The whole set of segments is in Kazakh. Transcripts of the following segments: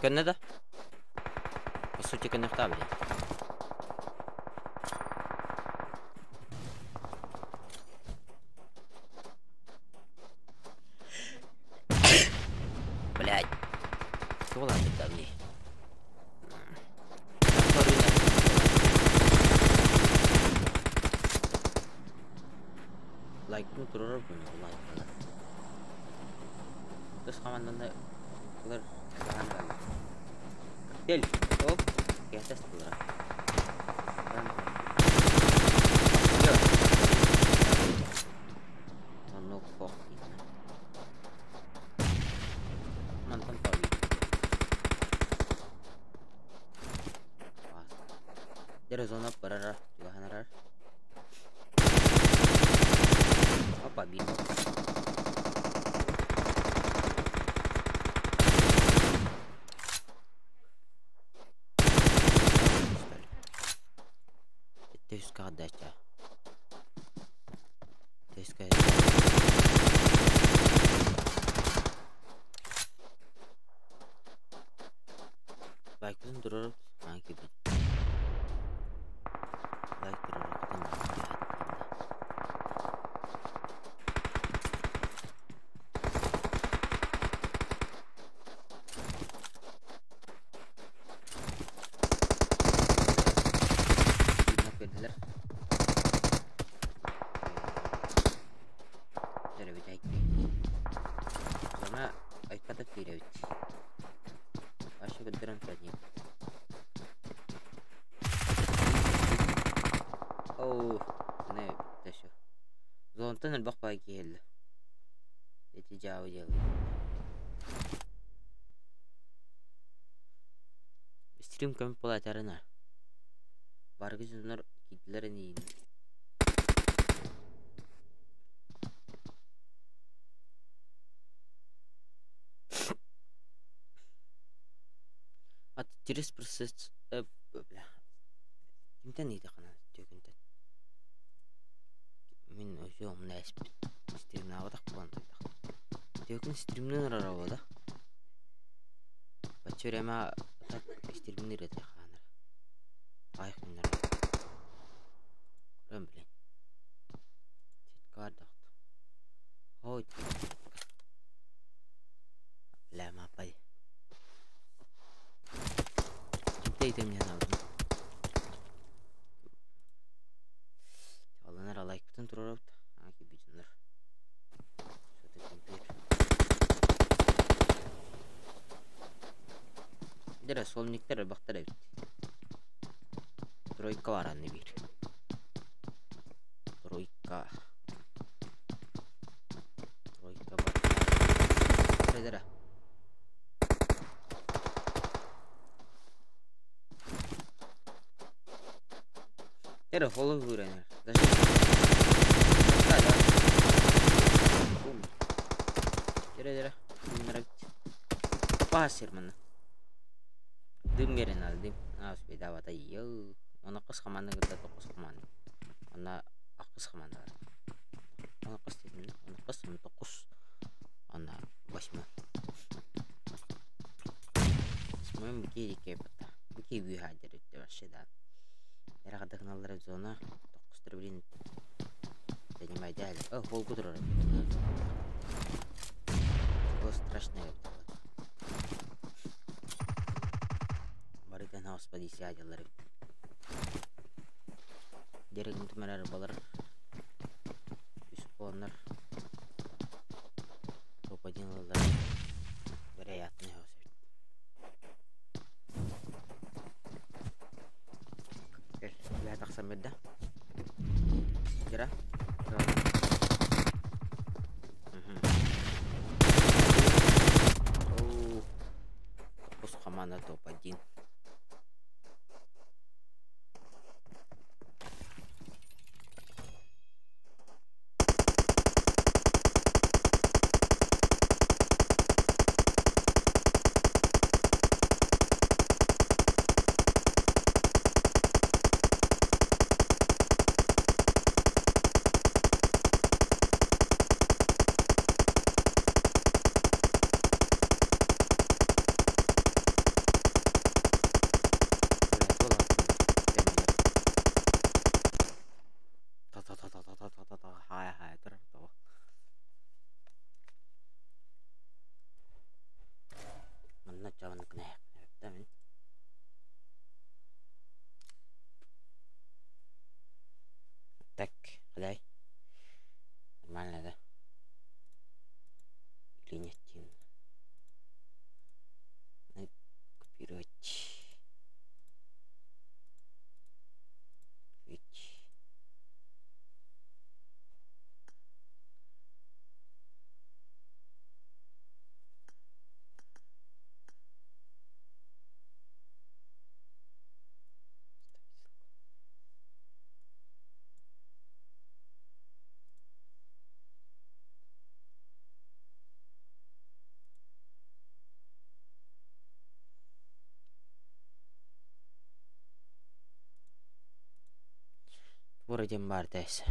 Канада? По сути, коннектабли. Блять. Чего ладно давней? Лайк, ну, турор bunu like'lar. Terus komandannya keluar bahan kali. Kill, hop, ke atas keluar. Dan, yo, no fuck ini. Mantan kali. Jadi zona berarah juga hanar. Apa bino? Terus ke atas ya. Terus ke baik pun turun lagi. Baik turun kan lihat. Bener. Jadi baik. Karena baik kata tidak. Asyik beneran saja. Oh, ne, taşo. Zontan البقى يجيل. يتجاوز يلا. Stream kami pelajaran. Warga sebenarnya Hitler ini. At terus proses blah. Kimden iyiydi kanal tökünden. Min özüm näs stream'e avadak bulandı. Tökün stream'den arabada. Bачырема так stream'den ирете ханар. Айх минер. Көрөм билен. Сеткар дакт. Ой. Ла мапай. Дейтем мен алдым. Аланар лайк бутон турап, аки битнер. Что-то компьютер. Дера солниктер бактар бит. Тройка бар аны бир. Тройка бар. Дера. Era follow вырайнер. Даже Дера. Пасер мына. Дым берен алдым. Ас беда вата ел. Оны кыз команда гыда токус команда. Ана акыз команда. Ана кыз дедим. Ана кыз 9. Ана 8. Смоем бики бата. Бики вихадер деп башыдан. Ярага каналдар зона 9 блин. Занимай дали. Гол кудурар. Гол страшный. Барыдан хаоспа дейси ажалар. Дерегин тумарар балар. Исполнар. Топ-1-лар. Вероятный хаос. لا تخسر مدة جرا اوه بص كمان топ-1. Tamam. Так, кыдай. Нормально, да? Или нет? Копировать. Ведь. Вроде бардайс.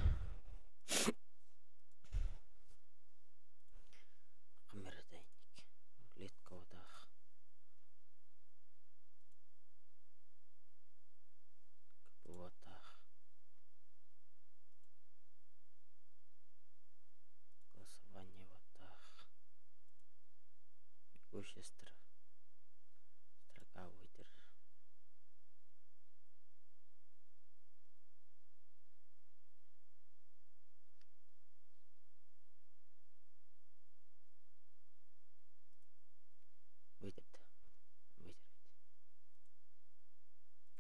Камерадайник. Клетка водах. Водах. Голосование водах. Бегущая строка выдер. Выдерт. Выдерт.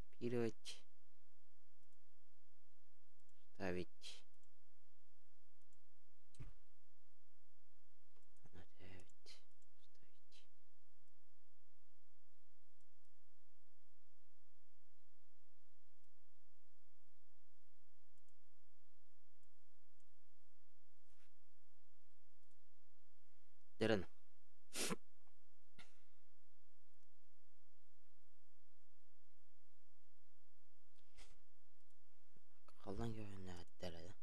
Копировать. Ставить. Наставить. Вставить. Дерен. Қалдан кебенне аттарады.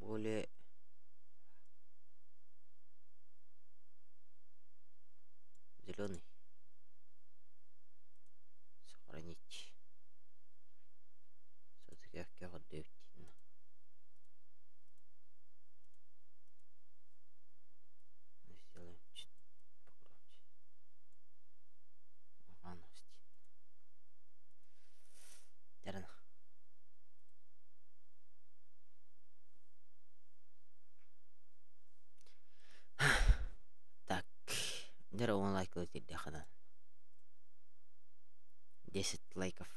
Более зеленый. Сохранить. Сотгавка отдают. Сделаем чуть погромче. Новости. Дерен. Так. Дерен он лайкал tidak kanan. 10 лайков.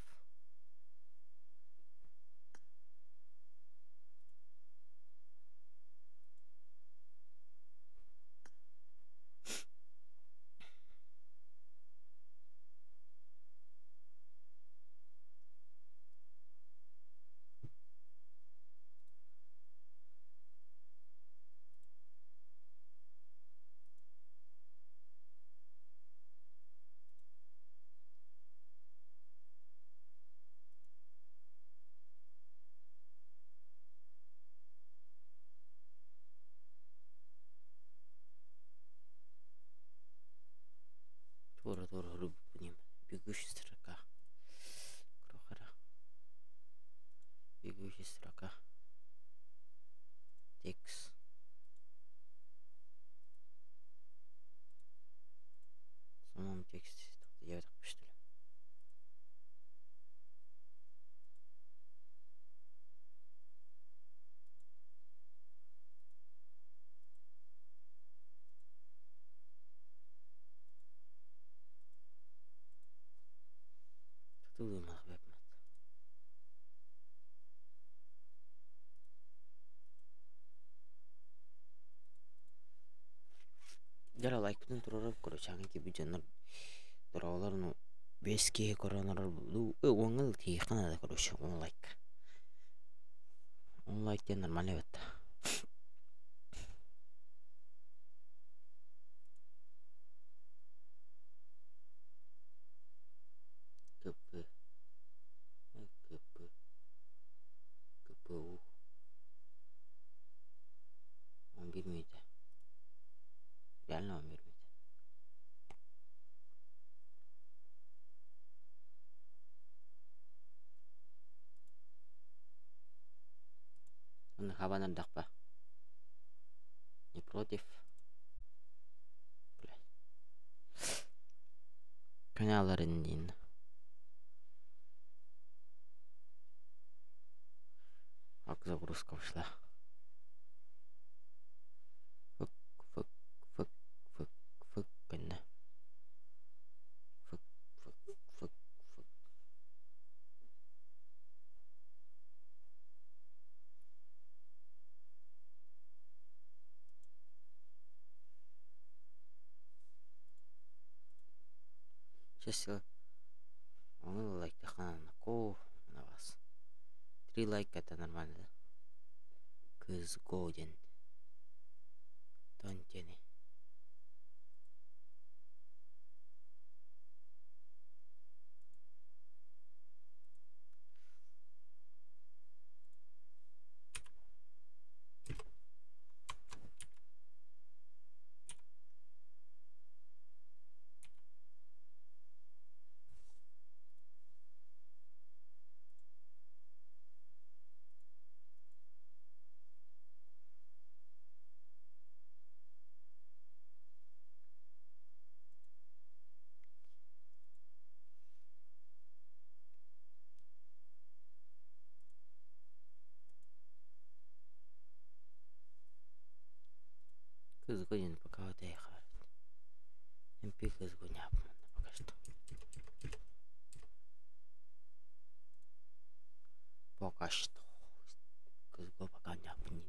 Тура рыбу будем. Бегущая строка. Крохара. Бегущая строка. Текст. В самом тексте. Я так что ли. Тут махбет. Жара лайктын турарып көрөчаңки видеонун турааларын 5К коронар бу оңыл тийхана да көрөчү он лайк. Он лайк ден нормально бет. КП КП КПУ он бермейді. Реально он бермейді. Он хабанар дақпа. Не против. Блядь. Mene alır indiğin. Как загрузка пошла. Фык, фык, фык, фык, фык, кenne. Фык, фык, фык, фык. Сейчас он лайк тахана ко на вас. 3 лайка это нормально. Кыз годен. Тонтени. Кыз годен пока вот я хар. MP кыз годен пока что. Пока что. Кыз го пока не апнин.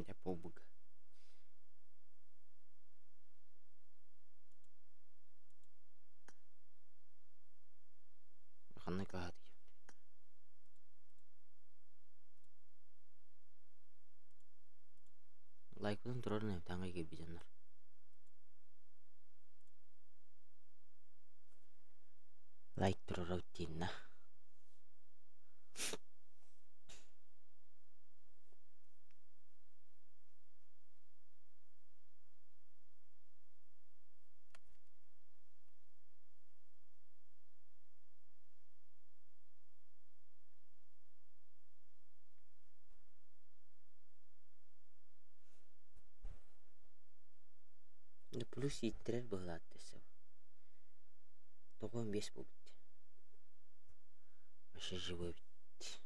Я побуг. Ханны кахат. Лайкдан тұрар не таңға келбей жандар. Лайк тұрар өттейін на. Плюс иттірер бұғылады десе. 95 бұл бітті. Вообще живой бітті.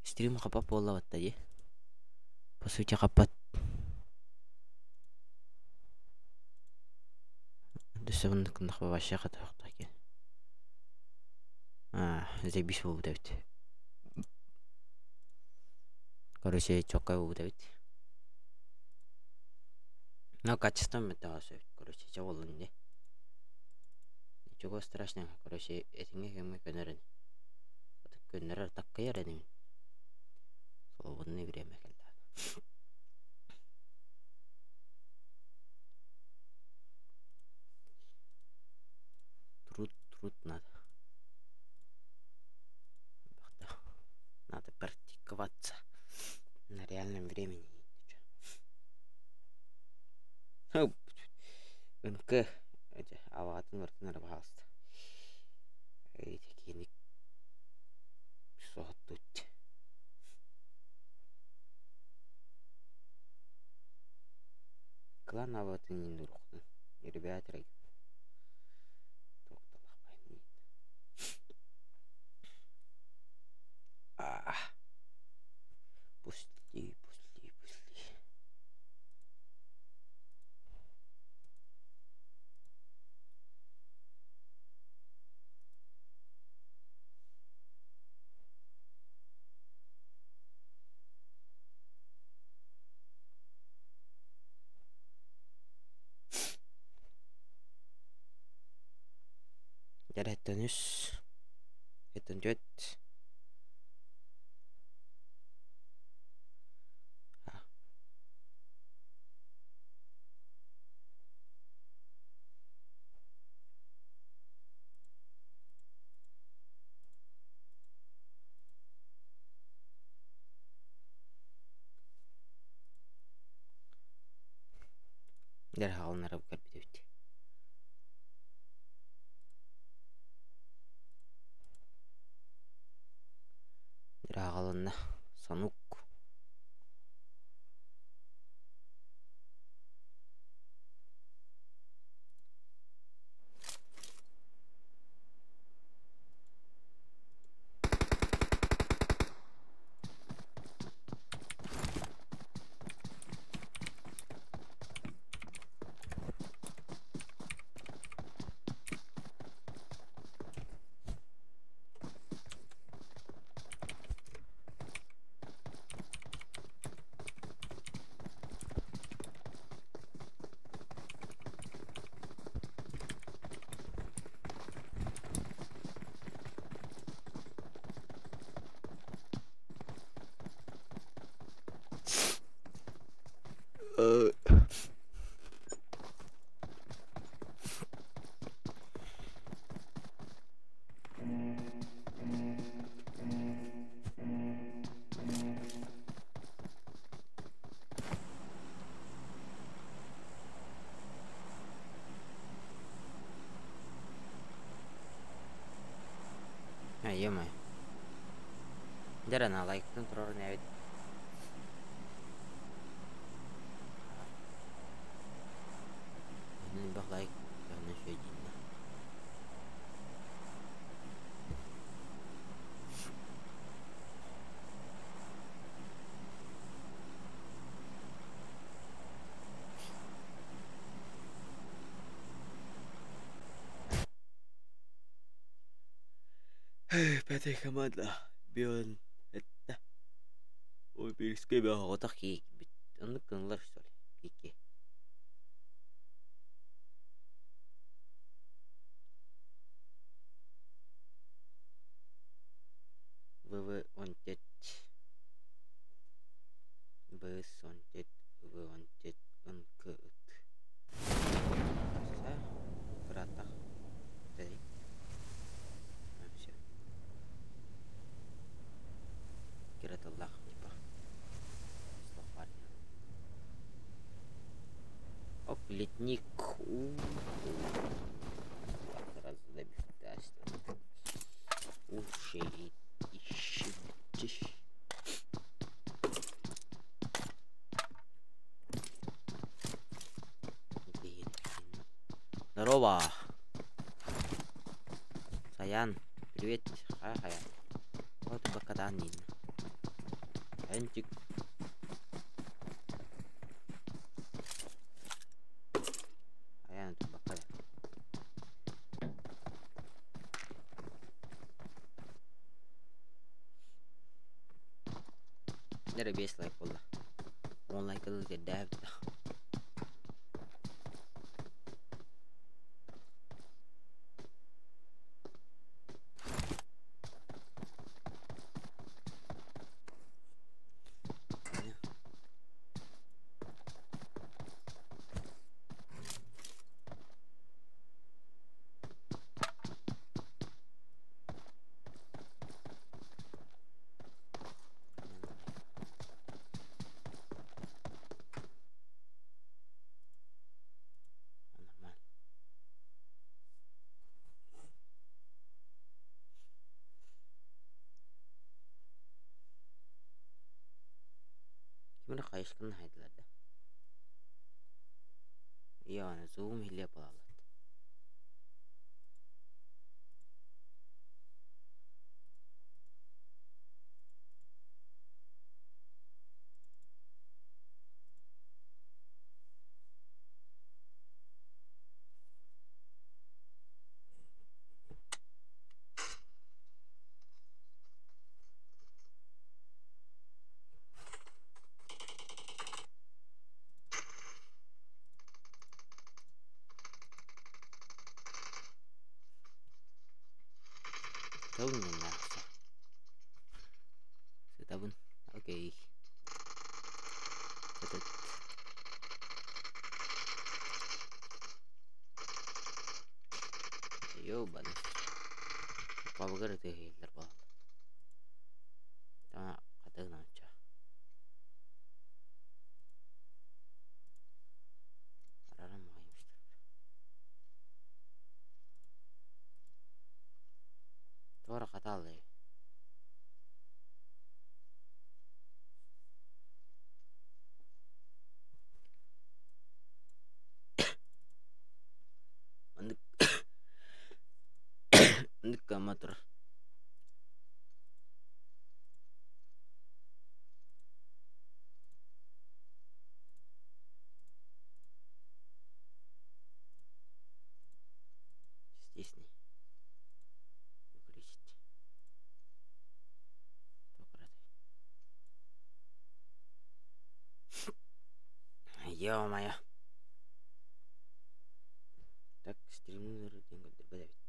Стрим қапап болла батта де. По сути қапат. Десе бұнды күндіқ ба вообще қата қақта кен. Зебис бұл бітті. Короче, чоқай бұл бітті. Но качество металласа, короче, чего лунде. Ничего страшного, короче, этими мы көнерен. Вот көнерер так каярен. Свободное время когда. Труд надо. Надо практиковаться на реальном времени. Үнкі аватын вартынар бағалысты. Әйтекенік соғыт өтті. Клан аватын енді ұрықтың. Ребят, райын. Тоқталақ байын. Пусти. Jadi tenus jet derhal nara bukan bit. Kirakalana sanuk. Iya mah. Jarang like kontrolnya itu. Ini bah like karena sejina. Pati kamat lah. Bion etta. Oi pirske bah otak ki. Onu kınlar işte. Peki. Vıvı ontet. Bes ontet. Vıvı ontet. Önkıt. Sa. Beratak. Tadi. Все. Kira telah типа. Словарь. Оп, летник. Сразу добиваюсь. Уши ищи. Здорово. Саян, привет. Хая. Вот бакаданин. Энчик. Саян тут бакадан. Dari base like والله. One like a get dabbed. Gimana kayışkın haydilarda? Iya, ana zoom hilya yapalım. Tahu nih lah. Setahun. Oke. Betul. Yo ban. Apa bagar itu Hitler bal. Tama kata nanca. Araram maymış. Tora kata alay. motor. Здесь не. Выключить. Ё-моё. Так, стрим, наверное, подавить.